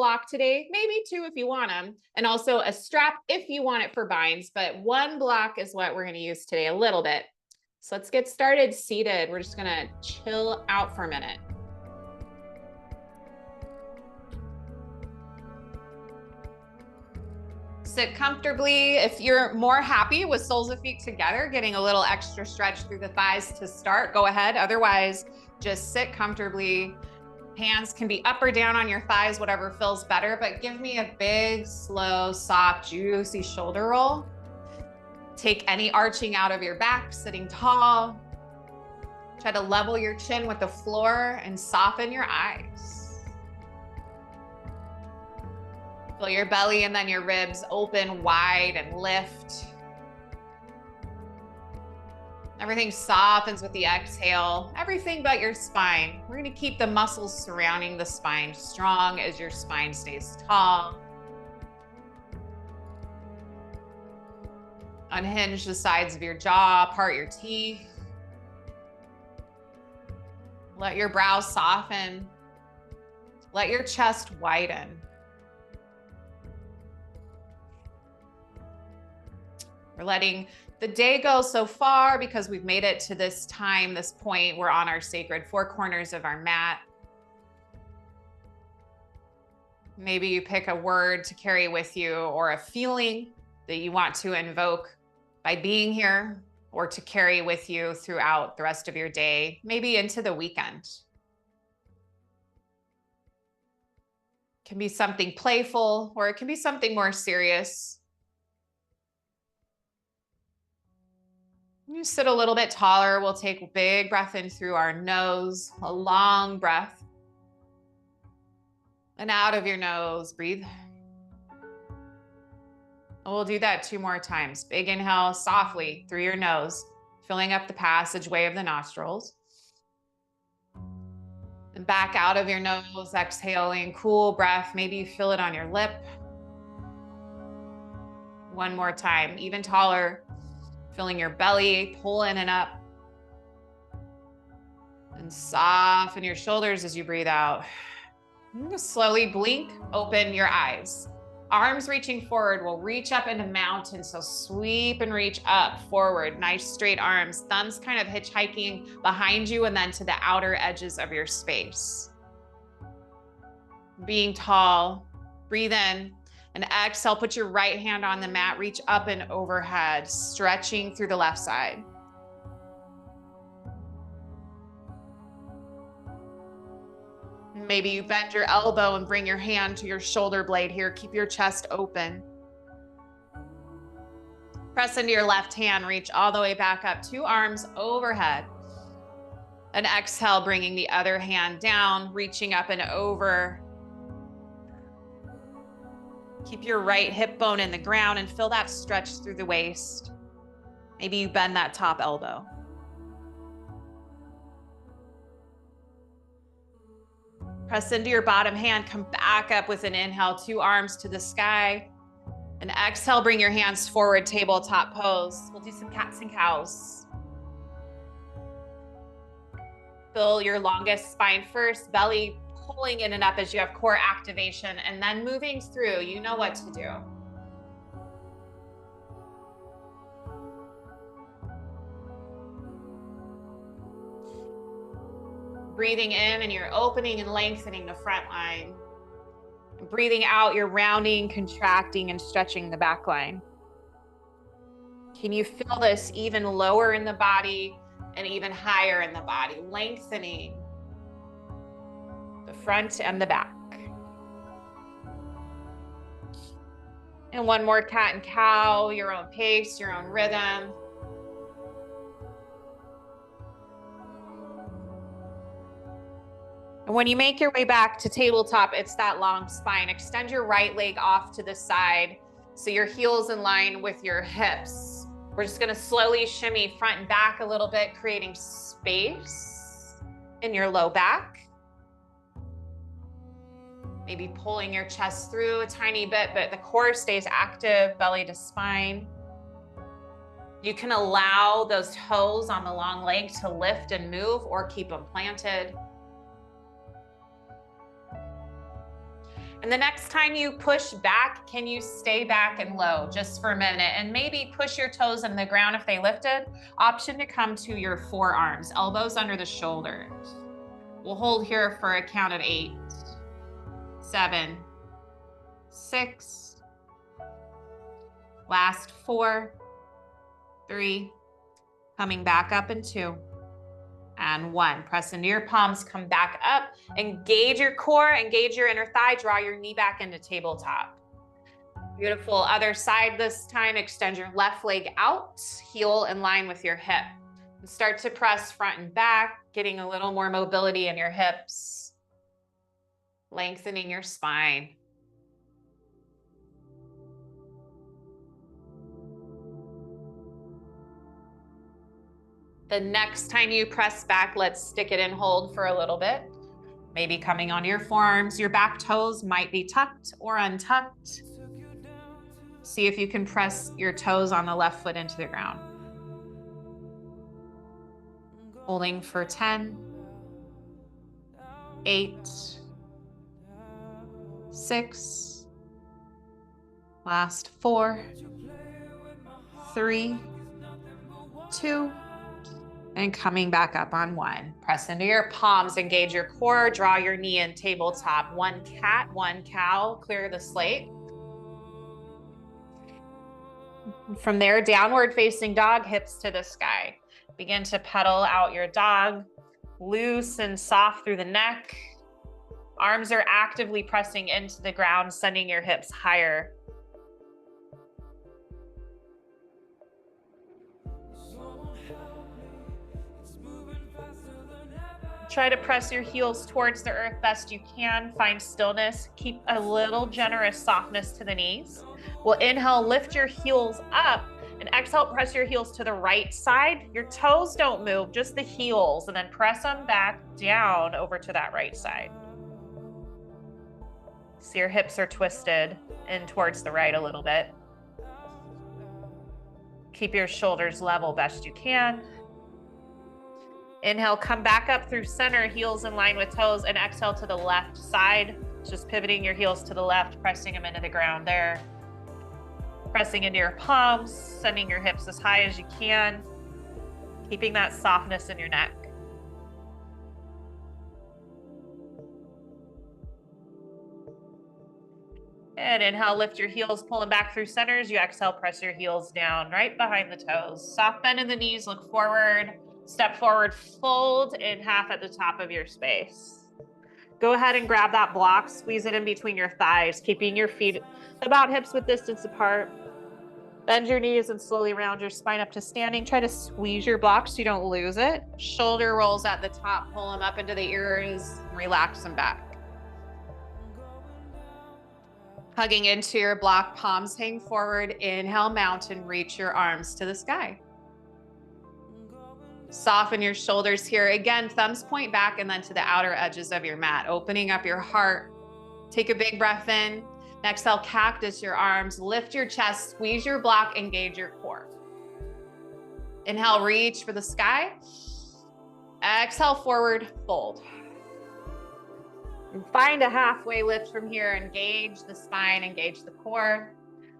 block today, maybe two if you want them, and also a strap if you want it for binds, but one block is what we're going to use today a little bit. So let's get started seated. We're just going to chill out for a minute. Sit comfortably. If you're more happy with soles of feet together, getting a little extra stretch through the thighs to start, go ahead. Otherwise, just sit comfortably. Hands can be up or down on your thighs, whatever feels better, but give me a big, slow, soft, juicy shoulder roll. Take any arching out of your back, sitting tall. Try to level your chin with the floor and soften your eyes. Feel your belly and then your ribs open wide and lift. Everything softens with the exhale, everything but your spine. We're going to keep the muscles surrounding the spine strong as your spine stays tall. Unhinge the sides of your jaw, part your teeth. Let your brow soften. Let your chest widen. We're letting the day go so far because we've made it to this time, this point. We're on our sacred four corners of our mat. Maybe you pick a word to carry with you or a feeling that you want to invoke by being here or to carry with you throughout the rest of your day, maybe into the weekend. It can be something playful or it can be something more serious. You sit a little bit taller. We'll take a big breath in through our nose, a long breath. And out of your nose, breathe. We'll do that 2 more times. Big inhale softly through your nose, filling up the passageway of the nostrils. And back out of your nose, exhaling, cool breath. Maybe you feel it on your lip. 1 more time, even taller. Filling your belly, pull in and up. And soften your shoulders as you breathe out. And just slowly blink, open your eyes. Arms reaching forward, we'll reach up into mountain. So sweep and reach up, forward, nice straight arms. Thumbs kind of hitchhiking behind you and then to the outer edges of your space. Being tall, breathe in. And exhale, put your right hand on the mat, reach up and overhead, stretching through the left side. Maybe you bend your elbow and bring your hand to your shoulder blade here. Keep your chest open. Press into your left hand, reach all the way back up, 2 arms overhead. And exhale, bringing the other hand down, reaching up and over. Keep your right hip bone in the ground and feel that stretch through the waist. Maybe you bend that top elbow. Press into your bottom hand, come back up with an inhale, 2 arms to the sky. And exhale, bring your hands forward, tabletop pose. We'll do some cats and cows. Fill your longest spine first, belly pulling in and up as you have core activation, and then moving through. You know what to do. Breathing in and you're opening and lengthening the front line. Breathing out, you're rounding, contracting, and stretching the back line. Can you feel this even lower in the body and even higher in the body, lengthening the front and the back. And 1 more cat and cow, your own pace, your own rhythm. And when you make your way back to tabletop, it's that long spine. Extend your right leg off to the side so your heel's in line with your hips. We're just gonna slowly shimmy front and back a little bit, creating space in your low back. Maybe pulling your chest through a tiny bit, but the core stays active, belly to spine. You can allow those toes on the long leg to lift and move or keep them planted. And the next time you push back, can you stay back and low just for a minute and maybe push your toes in the ground if they lifted? Option to come to your forearms, elbows under the shoulders. We'll hold here for a count of 8, 7, 6, last 4, 3, coming back up in 2, and 1. Press into your palms, come back up, engage your core, engage your inner thigh, draw your knee back into tabletop. Beautiful. Other side this time, extend your left leg out, heel in line with your hip. And start to press front and back, getting a little more mobility in your hips, lengthening your spine. The next time you press back, let's stick it and hold for a little bit. Maybe coming on your forearms, your back toes might be tucked or untucked. See if you can press your toes on the left foot into the ground. Holding for 10, 8, 6, last 4, 3, 2, and coming back up on 1. Press into your palms, engage your core, draw your knee in tabletop. 1 cat, 1 cow, clear the slate. From there, downward facing dog, hips to the sky. Begin to pedal out your dog, loose and soft through the neck. Arms are actively pressing into the ground, sending your hips higher. Try to press your heels towards the earth best you can. Find stillness. Keep a little generous softness to the knees. We'll inhale, lift your heels up, and exhale, press your heels to the right side. Your toes don't move, just the heels, and then press them back down over to that right side. So your hips are twisted in towards the right a little bit. Keep your shoulders level best you can. Inhale, come back up through center, heels in line with toes, and exhale to the left side. Just pivoting your heels to the left, pressing them into the ground there. Pressing into your palms, sending your hips as high as you can, keeping that softness in your neck. And inhale, lift your heels, pulling back through center. As you exhale, press your heels down right behind the toes. Soft bend in the knees, look forward. Step forward, fold in half at the top of your space. Go ahead and grab that block, squeeze it in between your thighs, keeping your feet about hips width distance apart. Bend your knees and slowly round your spine up to standing. Try to squeeze your block so you don't lose it. Shoulder rolls at the top, pull them up into the ears, relax them back. Hugging into your block, palms hang forward. Inhale, mountain, reach your arms to the sky. Soften your shoulders here. Again, thumbs point back and then to the outer edges of your mat, opening up your heart. Take a big breath in. Exhale, cactus your arms, lift your chest, squeeze your block, engage your core. Inhale, reach for the sky. Exhale, forward, fold. And find a halfway lift from here. Engage the spine, engage the core.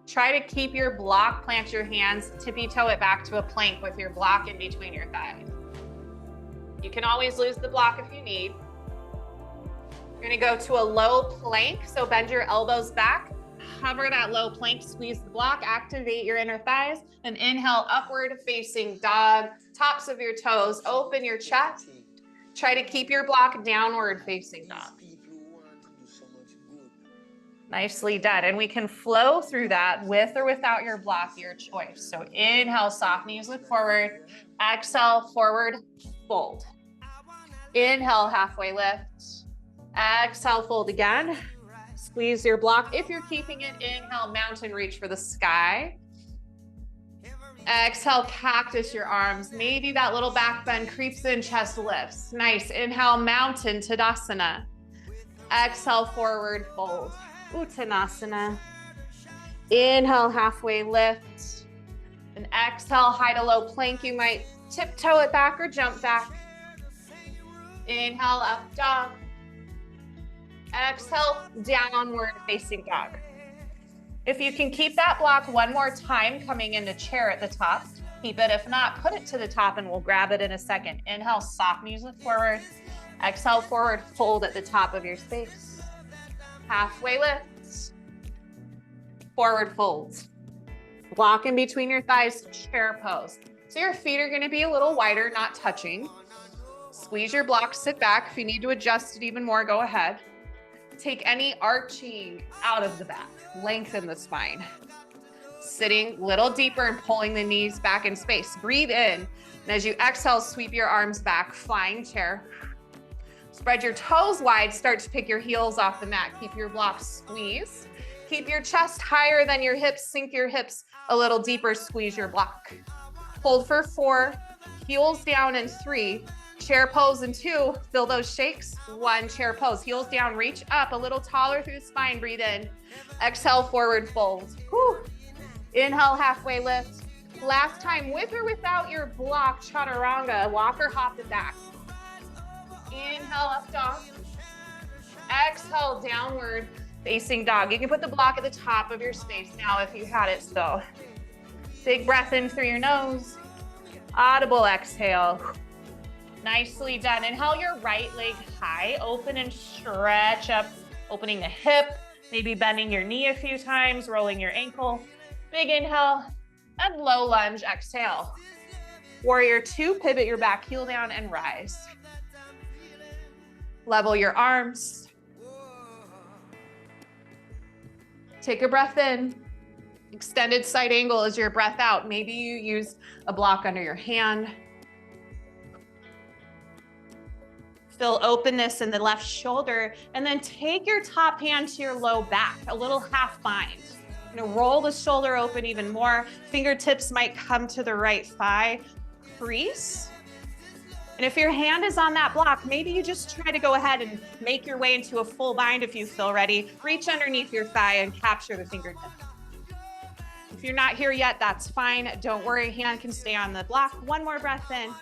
Try to keep your block, plant your hands, tippy toe it back to a plank with your block in between your thighs. You can always lose the block if you need. You're gonna go to a low plank, so bend your elbows back, hover that low plank, squeeze the block, activate your inner thighs, and inhale, upward facing dog, tops of your toes, open your chest. Try to keep your block downward facing dog. Nicely done. And we can flow through that with or without your block, your choice. So inhale, soft knees look forward. Exhale, forward, fold. Inhale, halfway lift. Exhale, fold again. Squeeze your block. If you're keeping it, inhale, mountain, reach for the sky. Exhale, cactus your arms. Maybe that little back bend creeps in, chest lifts. Nice. Inhale, mountain, Tadasana. Exhale, forward, fold. Uttanasana. Inhale, halfway lift. And exhale, high to low plank. You might tiptoe it back or jump back. Inhale, up dog. Exhale, downward facing dog. If you can keep that block one more time coming into chair at the top, keep it. If not, put it to the top and we'll grab it in a second. Inhale, soft knees lift forward. Exhale, forward fold at the top of your space. Halfway lift. Forward folds. Block in between your thighs, chair pose. So your feet are gonna be a little wider, not touching. Squeeze your block, sit back. If you need to adjust it even more, go ahead. Take any arching out of the back. Lengthen the spine. Sitting a little deeper and pulling the knees back in space. Breathe in. And as you exhale, sweep your arms back, flying chair. Spread your toes wide, start to pick your heels off the mat. Keep your block squeezed. Keep your chest higher than your hips, sink your hips a little deeper, squeeze your block. Hold for 4, heels down in 3, chair pose in 2, feel those shakes, 1, chair pose, heels down, reach up a little taller through the spine, breathe in. Exhale, forward fold. Whew. Inhale, halfway lift. Last time, with or without your block, chaturanga, walk or hop it back. Inhale, up dog. Exhale, downward facing dog. You can put the block at the top of your space now if you had it so. Big breath in through your nose. Audible exhale. Nicely done. Inhale your right leg high, open and stretch up, opening the hip, maybe bending your knee a few times, rolling your ankle. Big inhale and low lunge, exhale. Warrior 2, pivot your back heel down and rise. Level your arms. Take a breath in. Extended side angle is your breath out. Maybe you use a block under your hand. Feel openness in the left shoulder, and then take your top hand to your low back, a little half bind. You're gonna roll the shoulder open even more. Fingertips might come to the right thigh, crease. And if your hand is on that block, maybe you just try to go ahead and make your way into a full bind if you feel ready. Reach underneath your thigh and capture the fingertip. If you're not here yet, that's fine. Don't worry, hand can stay on the block. One more breath in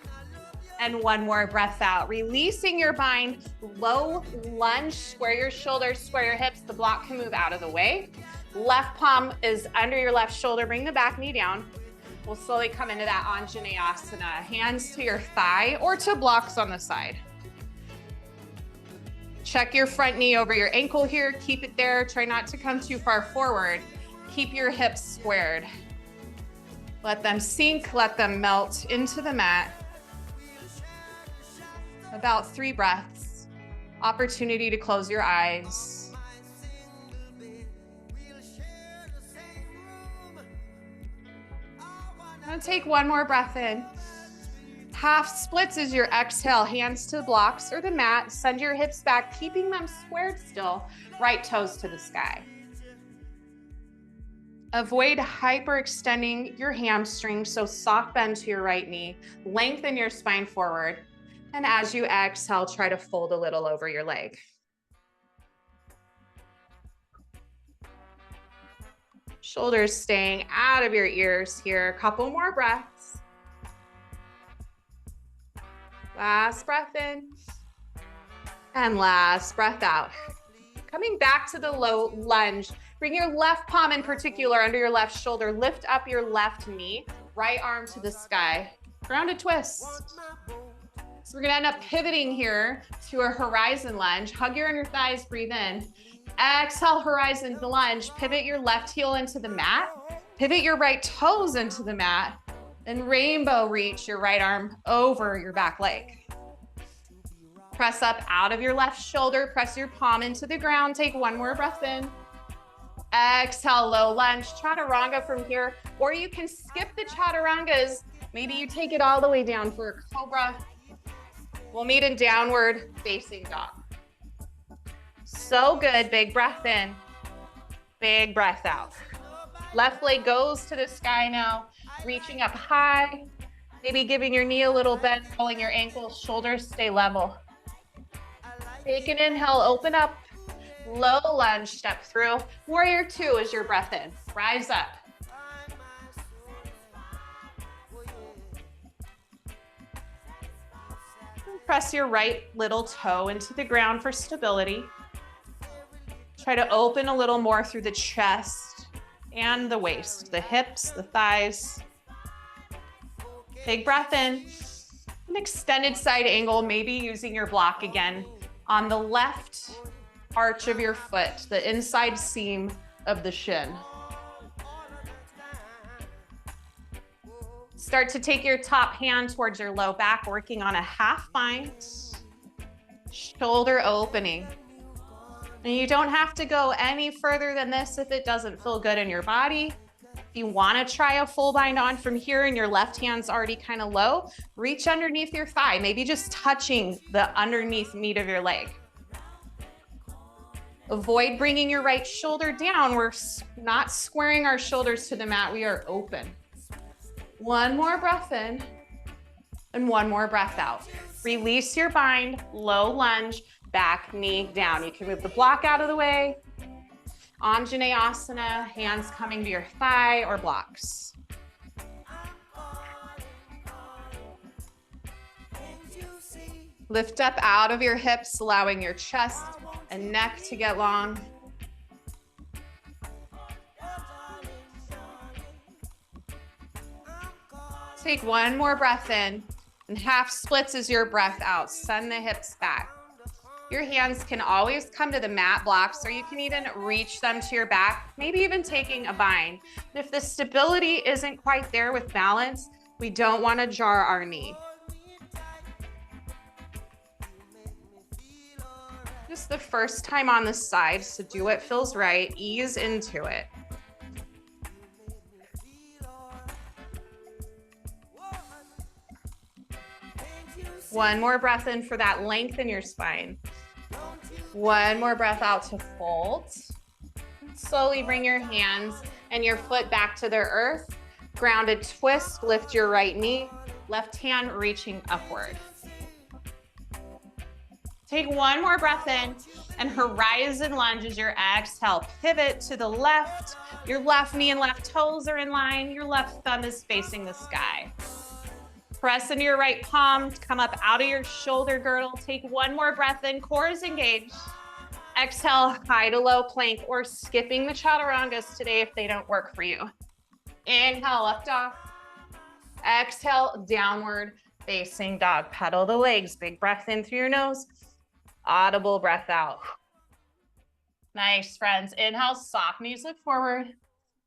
and one more breath out. Releasing your bind, low lunge, square your shoulders, square your hips. The block can move out of the way. Left palm is under your left shoulder. Bring the back knee down. We'll slowly come into that Anjaneyasana. Hands to your thigh or to blocks on the side. Check your front knee over your ankle here. Keep it there. Try not to come too far forward. Keep your hips squared. Let them sink, let them melt into the mat. About 3 breaths. Opportunity to close your eyes. And take one more breath in. Half splits is your exhale. Hands to the blocks or the mat. Send your hips back, keeping them squared still. Right toes to the sky. Avoid hyperextending your hamstrings, so soft bend to your right knee. Lengthen your spine forward. And as you exhale, try to fold a little over your leg. Shoulders staying out of your ears here. A couple more breaths. Last breath in. And last breath out. Coming back to the low lunge. Bring your left palm in particular under your left shoulder. Lift up your left knee. Right arm to the sky. Grounded twist. So we're gonna end up pivoting here to a horizon lunge. Hug your inner thighs, breathe in. Exhale, horizon lunge. Pivot your left heel into the mat. Pivot your right toes into the mat. Then rainbow reach your right arm over your back leg. Press up out of your left shoulder. Press your palm into the ground. Take one more breath in. Exhale, low lunge. Chaturanga from here. Or you can skip the chaturangas. Maybe you take it all the way down for a cobra. We'll meet in downward facing dog. So good. Big breath in. Big breath out. Left leg goes to the sky now. Reaching up high. Maybe giving your knee a little bend, rolling your ankles, shoulders stay level. Take an inhale, open up. Low lunge, step through. Warrior 2 is your breath in. Rise up. Press your right little toe into the ground for stability. Try to open a little more through the chest and the waist, the hips, the thighs. Big breath in. An extended side angle, maybe using your block again on the left arch of your foot, the inside seam of the shin. Start to take your top hand towards your low back, working on a half bind, shoulder opening. And you don't have to go any further than this if it doesn't feel good in your body. If you want to try a full bind on from here and your left hand's already kind of low, reach underneath your thigh, maybe just touching the underneath meat of your leg. Avoid bringing your right shoulder down. We're not squaring our shoulders to the mat. We are open. One more breath in and one more breath out. Release your bind, low lunge, back knee down. You can move the block out of the way. Anjaneyasana, hands coming to your thigh or blocks. Lift up out of your hips, allowing your chest and neck to get long. Take one more breath in, and half splits as your breath out. Send the hips back. Your hands can always come to the mat blocks, or you can even reach them to your back, maybe even taking a bind. And if the stability isn't quite there with balance, we don't want to jar our knee. Just the first time on the side, so do what feels right. Ease into it. One more breath in for that length in your spine. One more breath out to fold. Slowly bring your hands and your foot back to the earth. Grounded twist, lift your right knee, left hand reaching upward. Take one more breath in and horizon lunge as your exhale. Pivot to the left. Your left knee and left toes are in line. Your left thumb is facing the sky. Press into your right palm, come up out of your shoulder girdle. Take one more breath in, core is engaged. Exhale, high to low plank, or skipping the chaturangas today if they don't work for you. Inhale, up dog. Exhale, downward facing dog. Pedal the legs, big breath in through your nose. Audible breath out. Nice, friends. Inhale, soft knees look forward.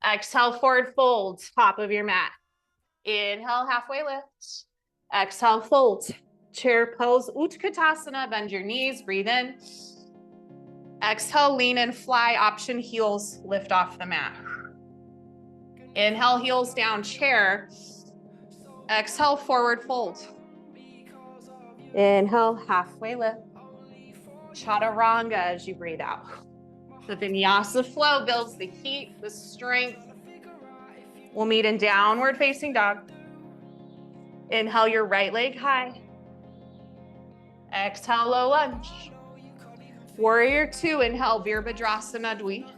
Exhale, forward fold, top of your mat. Inhale, halfway lift. Exhale, fold. Chair pose, Utkatasana, bend your knees, breathe in. Exhale, lean and fly, option heels, lift off the mat. Inhale, heels down, chair. Exhale, forward fold. Inhale, halfway lift. Chaturanga as you breathe out. The vinyasa flow builds the heat, the strength. We'll meet in downward facing dog. Inhale your right leg high. Exhale, low lunge. Warrior two, inhale, Virabhadrasana Dvi.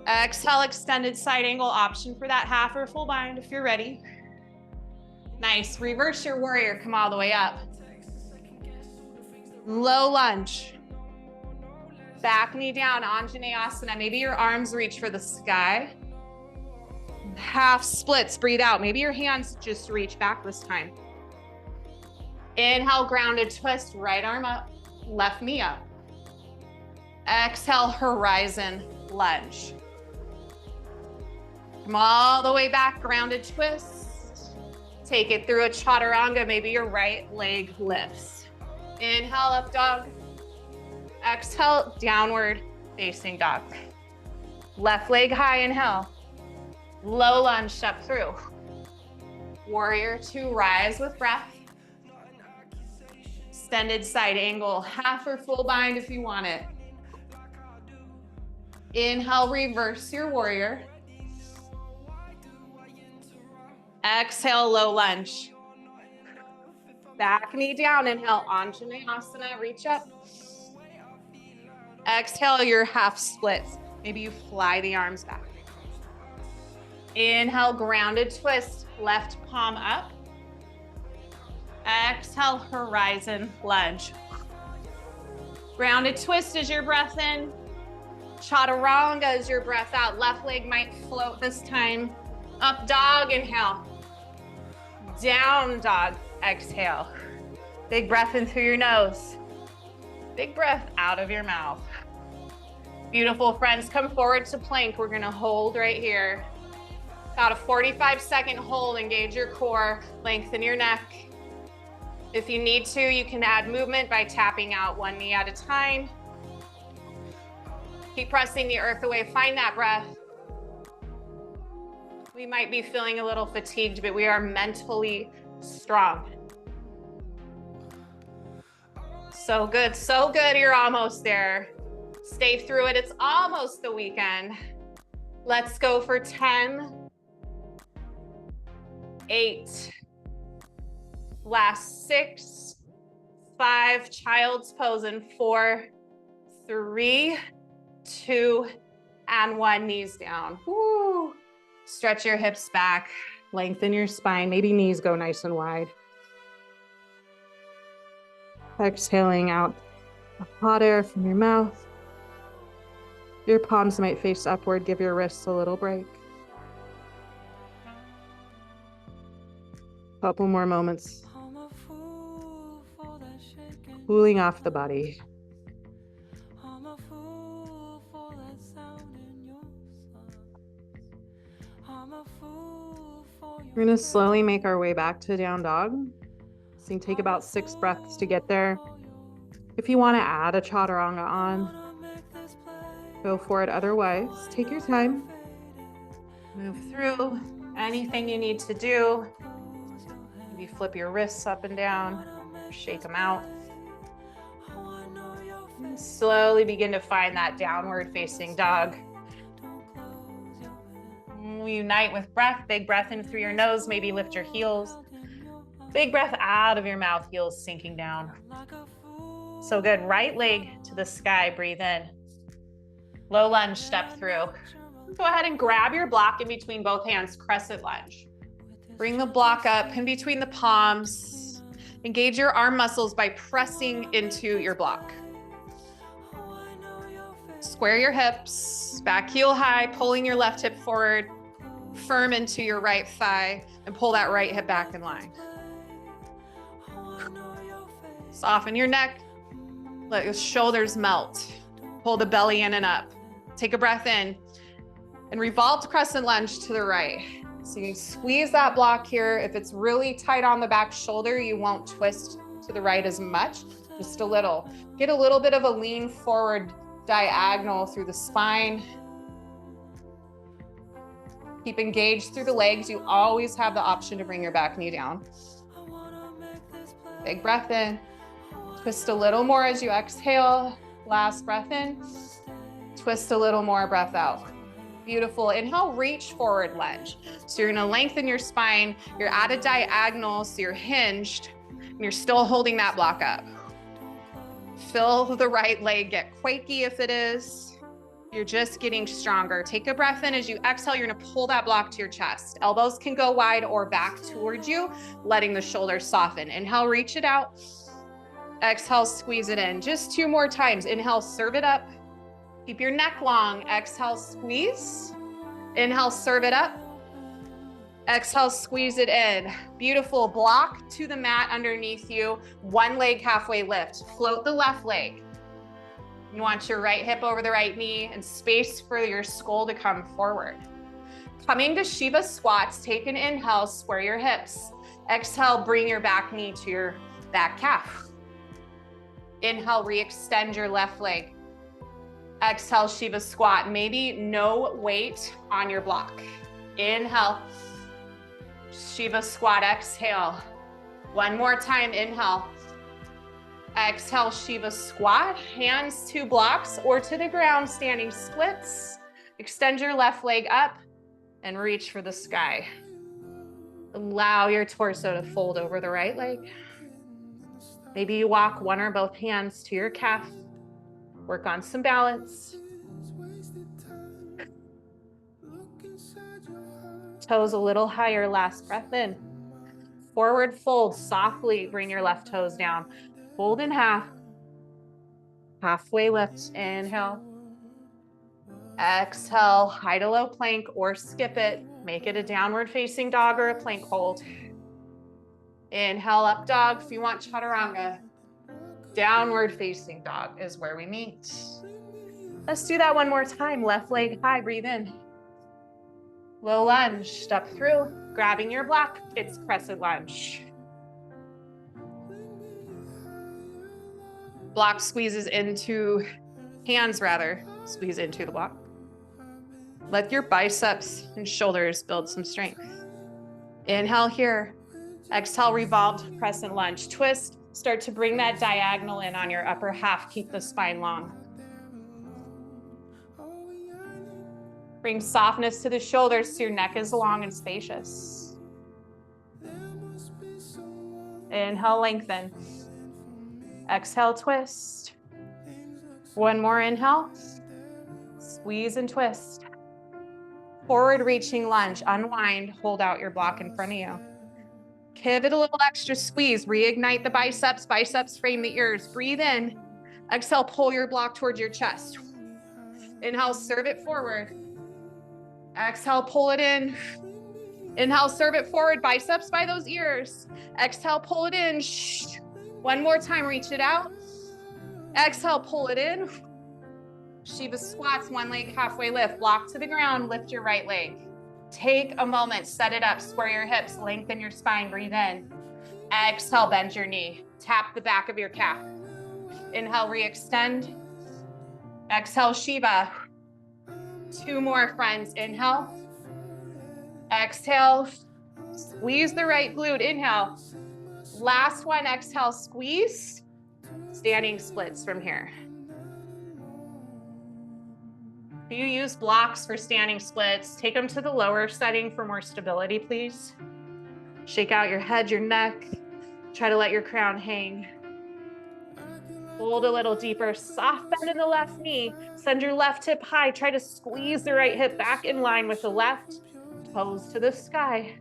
Exhale, extended side angle, option for that half or full bind if you're ready. Nice, reverse your warrior, come all the way up. Low lunge. Back knee down, Anjaneyasana. Maybe your arms reach for the sky. Half splits, breathe out. Maybe your hands just reach back this time. Inhale, grounded twist, right arm up, left knee up. Exhale, horizon lunge. Come all the way back, grounded twist. Take it through a chaturanga, maybe your right leg lifts. Inhale, up dog. Exhale, downward facing dog. Left leg high, inhale. Low lunge, step through. Warrior two, rise with breath. Extended side angle, half or full bind if you want it. Inhale, reverse your warrior. Exhale, low lunge. Back knee down, inhale, Anjaneyasana, reach up. Exhale, your half splits. Maybe you fly the arms back. Inhale, grounded twist, left palm up. Exhale, horizon lunge. Grounded twist as your breath in. Chaturanga as your breath out. Left leg might float this time. Up dog, inhale. Down dog, exhale. Big breath in through your nose. Big breath out of your mouth. Beautiful, friends. Come forward to plank. We're gonna hold right here. About a 45-second hold. Engage your core, lengthen your neck. If you need to, you can add movement by tapping out one knee at a time. Keep pressing the earth away. Find that breath. We might be feeling a little fatigued, but we are mentally strong. So good, so good. You're almost there. Stay through it. It's almost the weekend. Let's go for 10, 8, last 6, 5, child's pose in 4, 3, 2, and 1, knees down. Woo. Stretch your hips back, lengthen your spine. Maybe knees go nice and wide. Exhaling out hot air from your mouth. Your palms might face upward. Give your wrists a little break. Couple more moments. Cooling off the body. We're gonna slowly make our way back to down dog. So you can take about 6 breaths to get there. If you want to add a chaturanga on, go for it. Otherwise, take your time. Move through anything you need to do. Maybe flip your wrists up and down, shake them out. And slowly begin to find that downward facing dog. Unite with breath. Big breath in through your nose. Maybe lift your heels. Big breath out of your mouth, heels sinking down. So good. Right leg to the sky. Breathe in. Low lunge, step through. Go ahead and grab your block in between both hands, crescent lunge. Bring the block up in between the palms. Engage your arm muscles by pressing into your block. Square your hips, back heel high, pulling your left hip forward, firm into your right thigh, and pull that right hip back in line. Soften your neck, let your shoulders melt. Pull the belly in and up. Take a breath in and revolve to crescent lunge to the right. So you squeeze that block here. If it's really tight on the back shoulder, you won't twist to the right as much, just a little. Get a little bit of a lean forward diagonal through the spine. Keep engaged through the legs. You always have the option to bring your back knee down. Big breath in. Twist a little more as you exhale. Last breath in. Twist a little more, breath out. Beautiful. Inhale, reach forward lunge. So you're gonna lengthen your spine. You're at a diagonal, so you're hinged, and you're still holding that block up. Feel the right leg get quaky if it is. You're just getting stronger. Take a breath in. As you exhale, you're gonna pull that block to your chest. Elbows can go wide or back towards you, letting the shoulders soften. Inhale, reach it out. Exhale, squeeze it in. Just 2 more times. Inhale, serve it up. Keep your neck long. Exhale, squeeze. Inhale, serve it up. Exhale, squeeze it in. Beautiful. Block to the mat underneath you. 1 leg halfway lift. Float the left leg. You want your right hip over the right knee and space for your skull to come forward. Coming to Shiva squats, take an inhale, square your hips. Exhale, bring your back knee to your back calf. Inhale, re-extend your left leg. Exhale, Shiva squat. Maybe no weight on your block. Inhale, Shiva squat, exhale. 1 more time, inhale. Exhale, Shiva squat. Hands to blocks or to the ground, standing splits. Extend your left leg up and reach for the sky. Allow your torso to fold over the right leg. Maybe you walk 1 or both hands to your calf. Work on some balance. Toes a little higher, last breath in. Forward fold, softly bring your left toes down. Fold in half. Halfway lift, inhale. Exhale, high to low plank or skip it. Make it a downward facing dog or a plank hold. Inhale, up dog. If you want chaturanga, downward facing dog is where we meet. Let's do that one more time. Left leg high, breathe in. Low lunge, step through, grabbing your block. It's crescent lunge. Block squeezes into, hands rather, squeeze into the block. Let your biceps and shoulders build some strength. Inhale here. Exhale, revolved crescent lunge. Twist, start to bring that diagonal in on your upper half. Keep the spine long. Bring softness to the shoulders so your neck is long and spacious. Inhale, lengthen. Exhale, twist. One more inhale. Squeeze and twist. Forward reaching lunge, unwind, hold out your block in front of you. Give it a little extra squeeze, reignite the biceps, biceps frame the ears. Breathe in. Exhale, pull your block towards your chest. Inhale, serve it forward. Exhale, pull it in. Inhale, serve it forward, biceps by those ears. Exhale, pull it in. One more time, reach it out. Exhale, pull it in. Shiva squats, one leg halfway lift, block to the ground, lift your right leg. Take a moment, set it up, square your hips, lengthen your spine, breathe in. Exhale, bend your knee, tap the back of your calf. Inhale, re-extend. Exhale, Shiva. Two more, friends. Inhale. Exhale. Squeeze the right glute. Inhale. Last one. Exhale, squeeze. Standing splits from here. If you use blocks for standing splits, take them to the lower setting for more stability, please. Shake out your head, your neck. Try to let your crown hang. Hold a little deeper, soft bend in the left knee. Send your left hip high. Try to squeeze the right hip back in line with the left. Toes to the sky.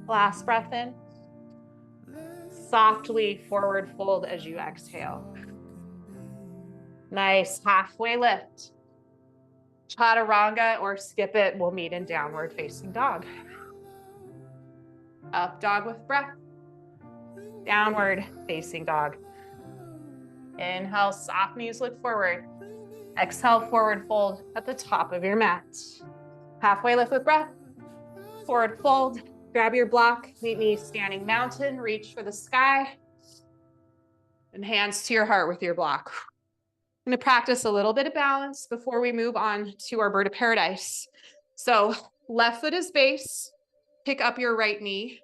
Last breath in. Softly forward fold as you exhale. Nice, halfway lift. Chaturanga or skip it, we'll meet in downward facing dog. Up dog with breath. Downward facing dog. Inhale, soft knees look forward. Exhale, forward fold at the top of your mat. Halfway lift with breath. Forward fold, grab your block, meet me standing mountain, reach for the sky. And hands to your heart with your block. I'm gonna practice a little bit of balance before we move on to our bird of paradise. So left foot is base, pick up your right knee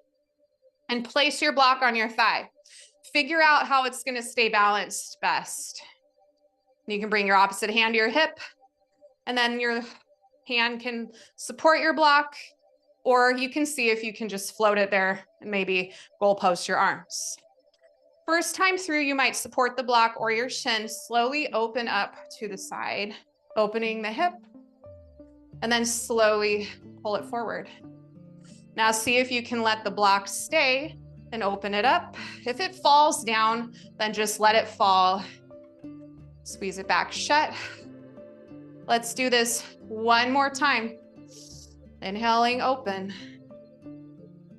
and place your block on your thigh. Figure out how it's gonna stay balanced best. You can bring your opposite hand to your hip and then your hand can support your block, or you can see if you can just float it there and maybe goalpost your arms. First time through, you might support the block or your shin, slowly open up to the side, opening the hip, and then slowly pull it forward. Now see if you can let the block stay and open it up. If it falls down, then just let it fall. Squeeze it back shut. Let's do this one more time. Inhaling, open.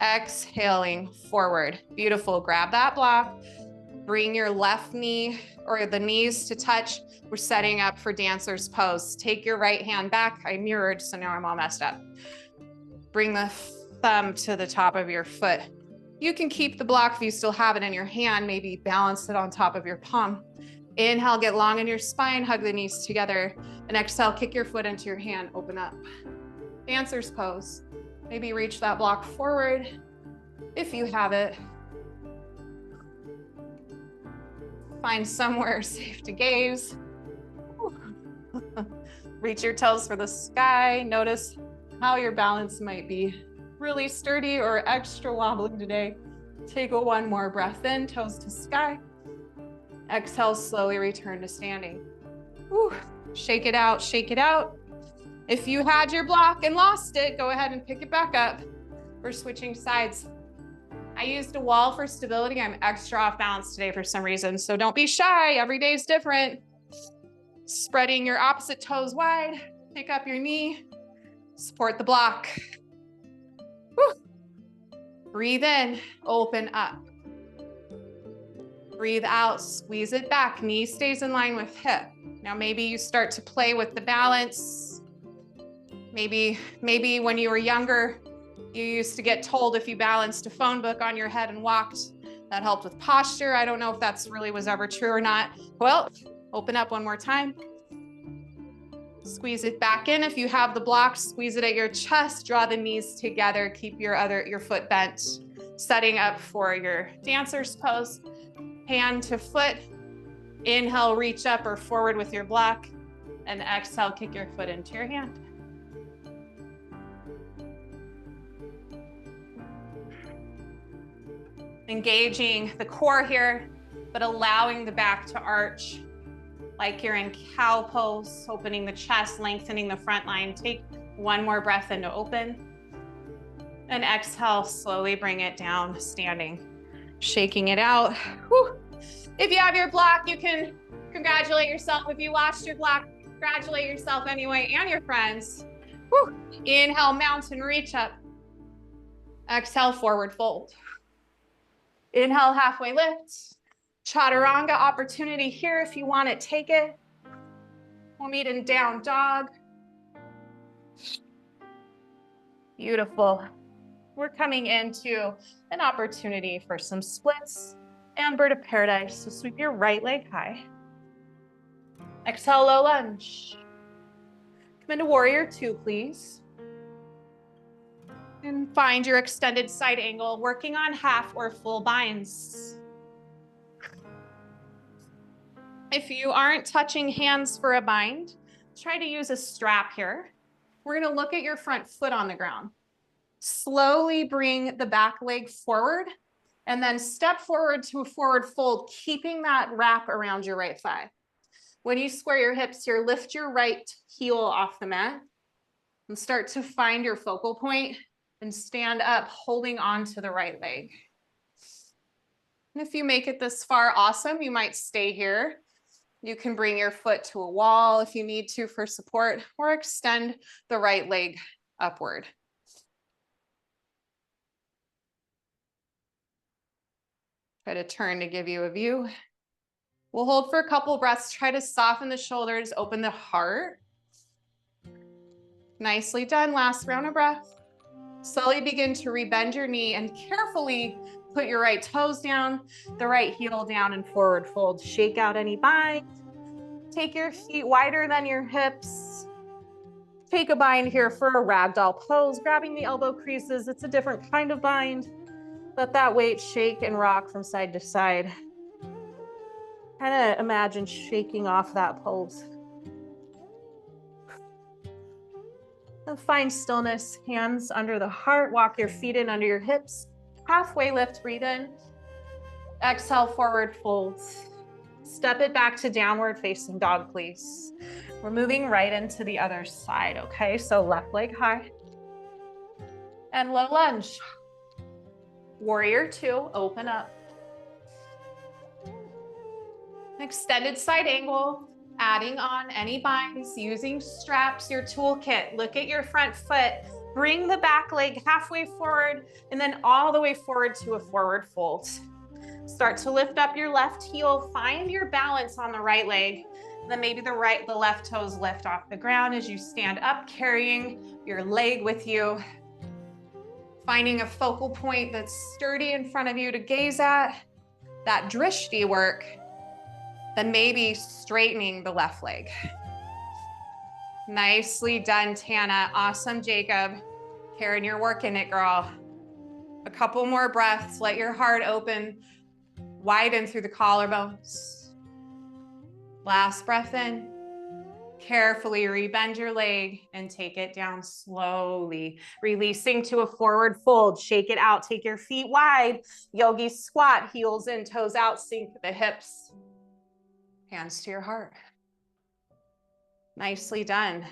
Exhaling, forward. Beautiful. Grab that block. Bring your left knee or the knees to touch. We're setting up for dancer's pose. Take your right hand back. I mirrored, so now I'm all messed up. Bring the thumb to the top of your foot. You can keep the block if you still have it in your hand, maybe balance it on top of your palm. Inhale, get long in your spine, hug the knees together, and exhale, kick your foot into your hand, open up. Dancer's pose. Maybe reach that block forward if you have it. Find somewhere safe to gaze. Reach your toes for the sky. Notice how your balance might be really sturdy or extra wobbly today. Take one more breath in, toes to sky. Exhale, slowly return to standing. Whew. Shake it out, shake it out. If you had your block and lost it, go ahead and pick it back up. We're switching sides. I used a wall for stability. I'm extra off balance today for some reason, so don't be shy. Every day is different. Spreading your opposite toes wide, pick up your knee, support the block. Whew. Breathe in, open up. Breathe out, squeeze it back. Knee stays in line with hip. Now maybe you start to play with the balance. Maybe when you were younger, you used to get told if you balanced a phone book on your head and walked, that helped with posture. I don't know if that's really was ever true or not. Well, open up one more time. Squeeze it back in. If you have the block, squeeze it at your chest, draw the knees together, keep your foot bent, setting up for your dancer's pose. Hand to foot, inhale, reach up or forward with your block, and exhale, kick your foot into your hand. Engaging the core here, but allowing the back to arch like you're in cow pose, opening the chest, lengthening the front line. Take one more breath in to open, and exhale, slowly bring it down, standing. Shaking it out. Whew. If you have your block, you can congratulate yourself. If you lost your block, congratulate yourself anyway and your friends. Whew. Inhale, mountain reach up. Exhale, forward fold. Inhale, halfway lift. Chaturanga opportunity here. If you want it, take it. We'll meet in down dog. Beautiful. We're coming into an opportunity for some splits and bird of paradise. So sweep your right leg high. Exhale, low lunge. Come into warrior two, please. And find your extended side angle, working on half or full binds. If you aren't touching hands for a bind, try to use a strap here. We're gonna look at your front foot on the ground. Slowly bring the back leg forward and then step forward to a forward fold, keeping that wrap around your right thigh. When you square your hips here, lift your right heel off the mat and start to find your focal point and stand up, holding on to the right leg. And if you make it this far, awesome. You might stay here. You can bring your foot to a wall if you need to for support, or extend the right leg upward. Try to turn to give you a view. We'll hold for a couple breaths. Try to soften the shoulders, open the heart. Nicely done. Last round of breath. Slowly begin to rebend your knee and carefully put your right toes down, the right heel down, and forward fold. Shake out any bind. Take your feet wider than your hips. Take a bind here for a ragdoll pose, grabbing the elbow creases. It's a different kind of bind. Let that weight shake and rock from side to side. Kind of imagine shaking off that pose. And find stillness, hands under the heart. Walk your feet in under your hips. Halfway lift, breathe in. Exhale, forward folds. Step it back to downward facing dog, please. We're moving right into the other side, okay? So left leg high. And low lunge. Warrior two, open up. Extended side angle, adding on any binds, using straps, your toolkit. Look at your front foot. Bring the back leg halfway forward and then all the way forward to a forward fold. Start to lift up your left heel. Find your balance on the right leg. Then maybe the left toes lift off the ground as you stand up, carrying your leg with you. Finding a focal point that's sturdy in front of you to gaze at, that drishti work, then maybe straightening the left leg. Nicely done, Tana. Awesome, Jacob. Karen, you're working it, girl. A couple more breaths. Let your heart open, widen through the collarbones. Last breath in. Carefully rebend your leg and take it down slowly, releasing to a forward fold. Shake it out. Take your feet wide. Yogi squat, heels in, toes out, sink the hips. Hands to your heart. Nicely done.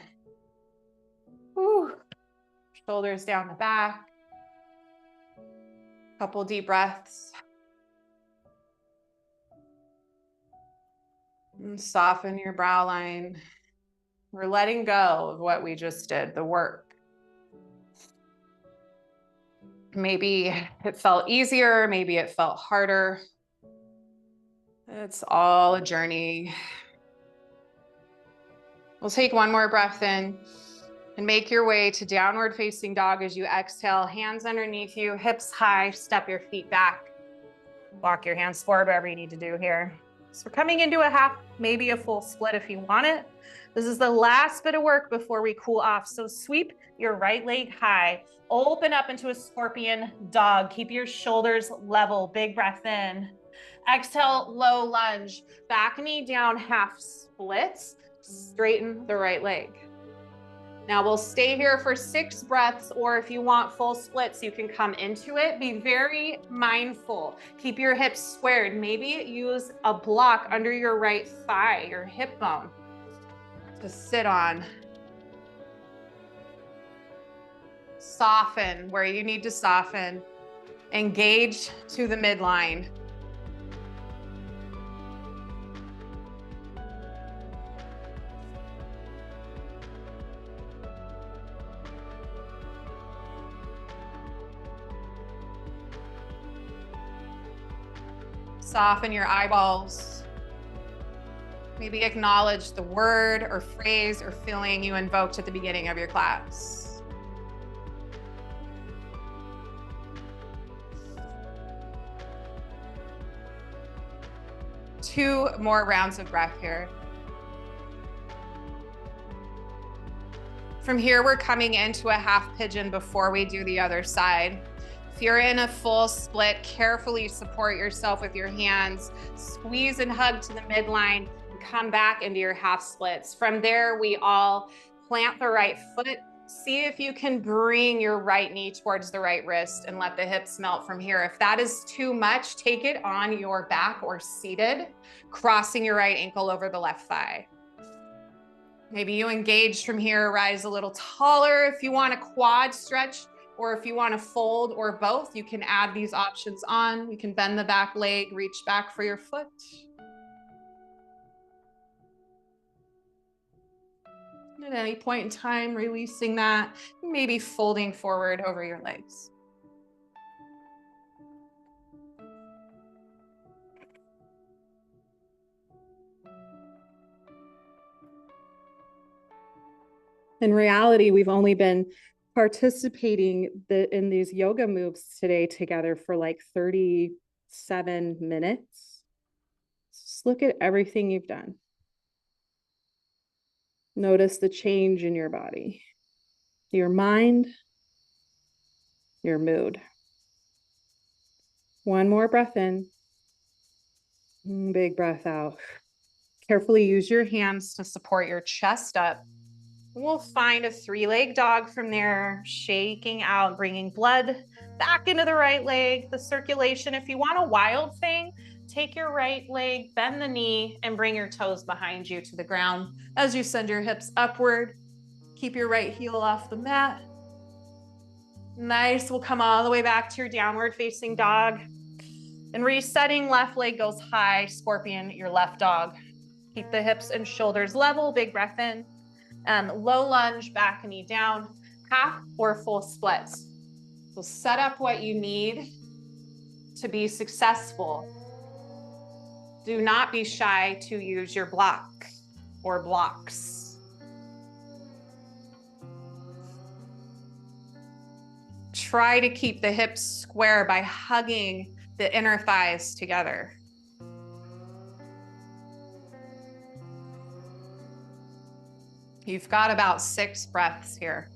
Whew. Shoulders down the back. Couple deep breaths. And soften your brow line. We're letting go of what we just did, the work. Maybe it felt easier, maybe it felt harder. It's all a journey. We'll take one more breath in and make your way to downward facing dog as you exhale, hands underneath you, hips high, step your feet back. Walk your hands forward, whatever you need to do here. So we're coming into a half, maybe a full split if you want it. This is the last bit of work before we cool off. So sweep your right leg high, open up into a scorpion dog. Keep your shoulders level, big breath in. Exhale, low lunge, back knee down, half splits, straighten the right leg. Now we'll stay here for 6 breaths, or if you want full splits, you can come into it. Be very mindful. Keep your hips squared. Maybe use a block under your right thigh, your hip bone, to sit on. Soften where you need to soften. Engage to the midline. Soften your eyeballs. Maybe acknowledge the word or phrase or feeling you invoked at the beginning of your class. Two more rounds of breath here. From here, we're coming into a half pigeon before we do the other side. If you're in a full split, carefully support yourself with your hands. Squeeze and hug to the midline and come back into your half splits. From there, we all plant the right foot. See if you can bring your right knee towards the right wrist and let the hips melt from here. If that is too much, take it on your back or seated, crossing your right ankle over the left thigh. Maybe you engage from here, rise a little taller. If you want a quad stretch, or if you want to fold or both, you can add these options on. You can bend the back leg, reach back for your foot. At any point in time, releasing that, maybe folding forward over your legs. In reality, we've only been participating in these yoga moves today together for like 37 minutes. Just look at everything you've done. Notice the change in your body, your mind, your mood. One more breath in. Big breath out. Carefully use your hands to support your chest up. We'll find a 3-leg dog from there, shaking out, bringing blood back into the right leg, the circulation. If you want a wild thing, take your right leg, bend the knee, and bring your toes behind you to the ground. As you send your hips upward, keep your right heel off the mat. Nice. We'll come all the way back to your downward facing dog. And resetting, left leg goes high, scorpion, your left dog. Keep the hips and shoulders level, big breath in. Low lunge, back knee down, half or full splits. So set up what you need to be successful. Do not be shy to use your block or blocks. Try to keep the hips square by hugging the inner thighs together. You've got about 6 breaths here.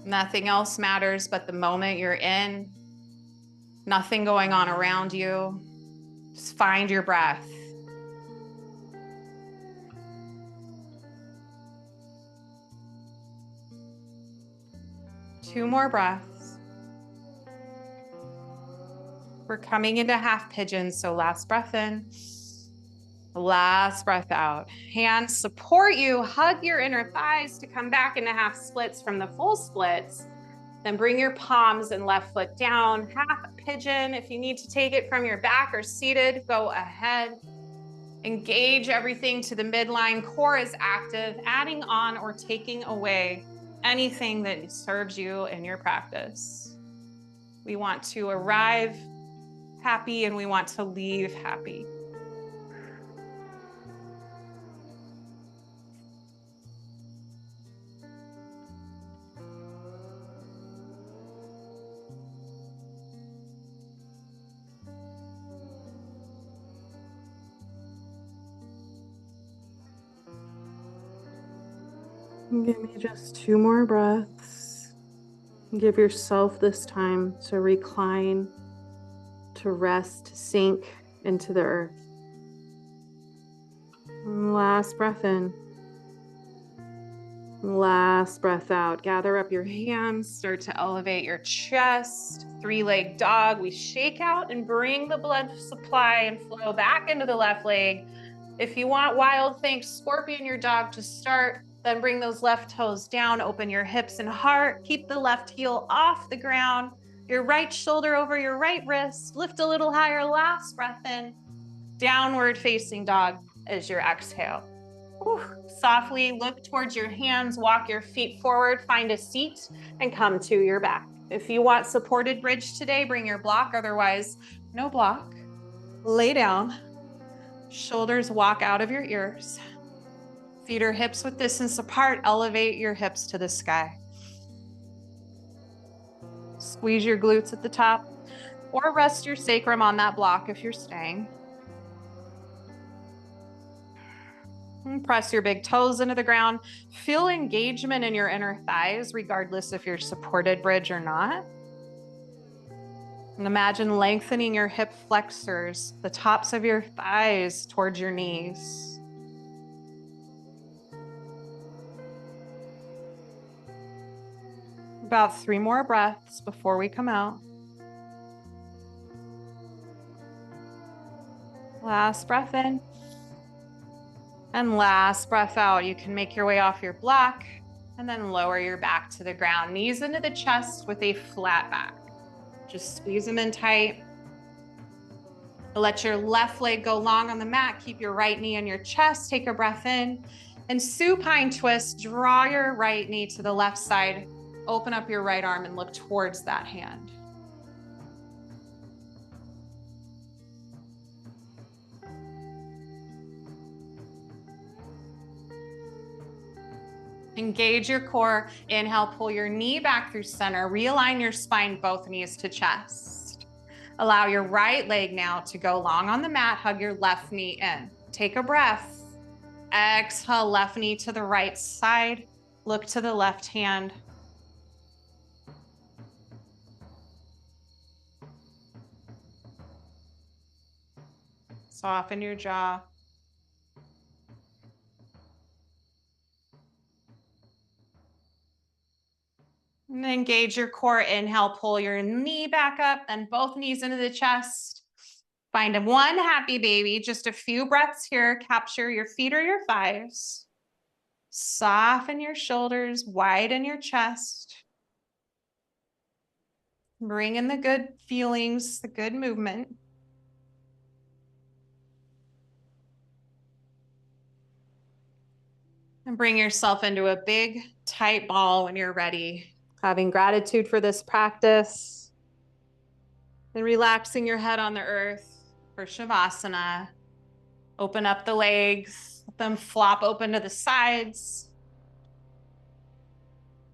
Nothing else matters but the moment you're in. Nothing going on around you. Just find your breath. Two more breaths. We're coming into half pigeon, so last breath in. Last breath out. Hands support you. Hug your inner thighs to come back into half splits from the full splits. Then bring your palms and left foot down. Half pigeon. If you need to take it from your back or seated, go ahead. Engage everything to the midline. Core is active, adding on or taking away anything that serves you in your practice. We want to arrive happy and we want to leave happy. Give me just 2 more breaths. Give yourself this time to recline, to rest, to sink into the earth. Last breath in. Last breath out. Gather up your hands, start to elevate your chest. 3-leg dog. We shake out and bring the blood supply and flow back into the left leg. If you want wild, think scorpion your dog to start. Then bring those left toes down, open your hips and heart. Keep the left heel off the ground. Your right shoulder over your right wrist. Lift a little higher. Last breath in. Downward facing dog is your exhale. Whew. Softly look towards your hands, walk your feet forward, find a seat, and come to your back. If you want supported bridge today, bring your block. Otherwise, no block. Lay down. Shoulders walk out of your ears. Feet or hips width distance apart. Elevate your hips to the sky. Squeeze your glutes at the top, or rest your sacrum on that block if you're staying. And press your big toes into the ground. Feel engagement in your inner thighs, regardless if you're supported bridge or not. And imagine lengthening your hip flexors, the tops of your thighs towards your knees. About 3 more breaths before we come out. Last breath in. And last breath out. You can make your way off your block and then lower your back to the ground. Knees into the chest with a flat back. Just squeeze them in tight. Let your left leg go long on the mat. Keep your right knee on your chest. Take a breath in. And supine twist. Draw your right knee to the left side. Open up your right arm and look towards that hand. Engage your core. Inhale, pull your knee back through center. Realign your spine, both knees to chest. Allow your right leg now to go long on the mat. Hug your left knee in. Take a breath. Exhale, left knee to the right side. Look to the left hand. Soften your jaw. And engage your core. Inhale, pull your knee back up, then both knees into the chest. Find one happy baby. Just a few breaths here. Capture your feet or your thighs. Soften your shoulders, widen your chest. Bring in the good feelings, the good movement. And bring yourself into a big, tight ball when you're ready. Having gratitude for this practice. And relaxing your head on the earth for Shavasana. Open up the legs, let them flop open to the sides.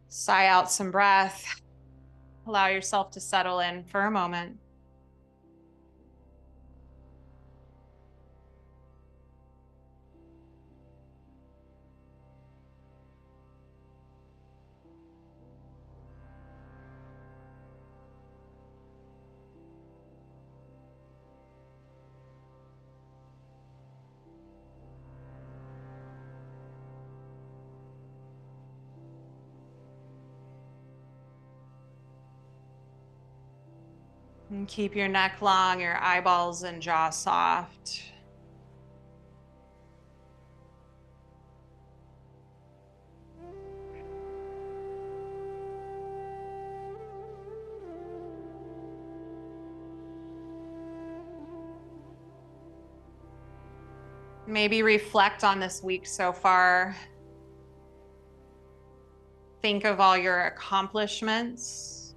Sigh out some breath. Allow yourself to settle in for a moment. And keep your neck long, your eyeballs and jaw soft. Maybe reflect on this week so far. Think of all your accomplishments.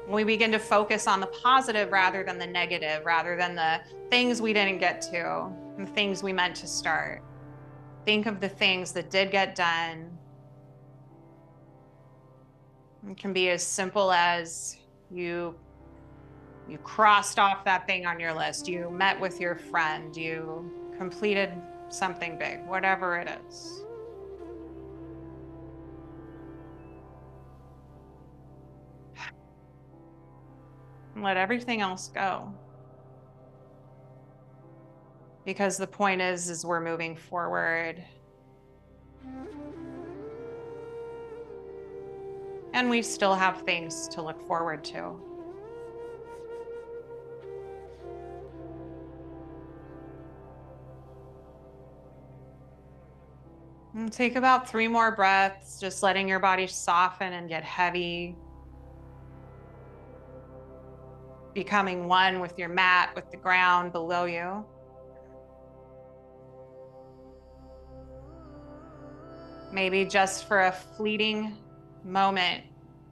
We begin to focus on the positive rather than the negative, rather than the things we didn't get to, and the things we meant to start. Think of the things that did get done. It can be as simple as you crossed off that thing on your list. You met with your friend. You completed something big, whatever it is. Let everything else go. Because the point is we're moving forward. And we still have things to look forward to. And take about 3 more breaths, just letting your body soften and get heavy. Becoming one with your mat, with the ground below you. Maybe just for a fleeting moment,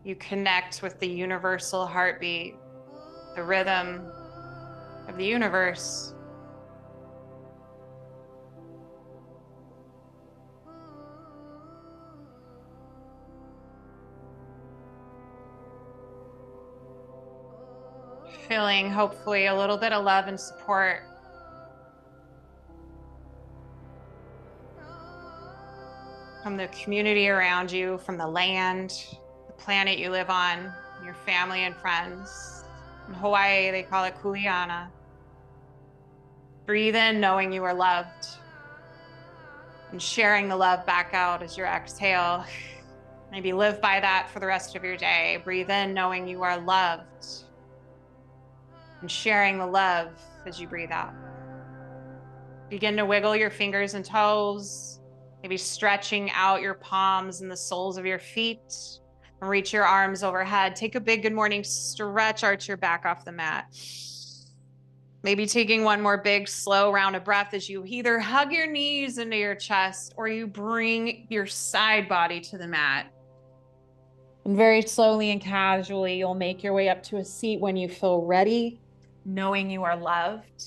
you connect with the universal heartbeat, the rhythm of the universe. Feeling hopefully a little bit of love and support. From the community around you, from the land, the planet you live on, your family and friends. In Hawaii, they call it kuleana. Breathe in knowing you are loved, and sharing the love back out as you exhale. Maybe live by that for the rest of your day. Breathe in knowing you are loved, and sharing the love as you breathe out. Begin to wiggle your fingers and toes. Maybe stretching out your palms and the soles of your feet. And reach your arms overhead. Take a big good morning stretch, arch your back off the mat. Maybe taking one more big, slow round of breath as you either hug your knees into your chest or you bring your side body to the mat. And very slowly and casually, you'll make your way up to a seat when you feel ready, knowing you are loved.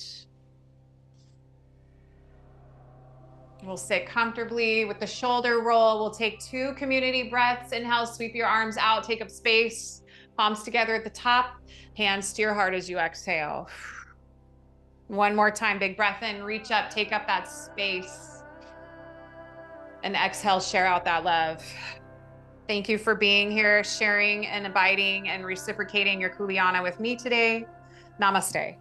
We'll sit comfortably with the shoulder roll. We'll take 2 community breaths. Inhale, sweep your arms out, take up space. Palms together at the top, hands to your heart as you exhale. One more time, big breath in, reach up, take up that space. And exhale, share out that love. Thank you for being here, sharing and abiding and reciprocating your kuleana with me today. Namaste.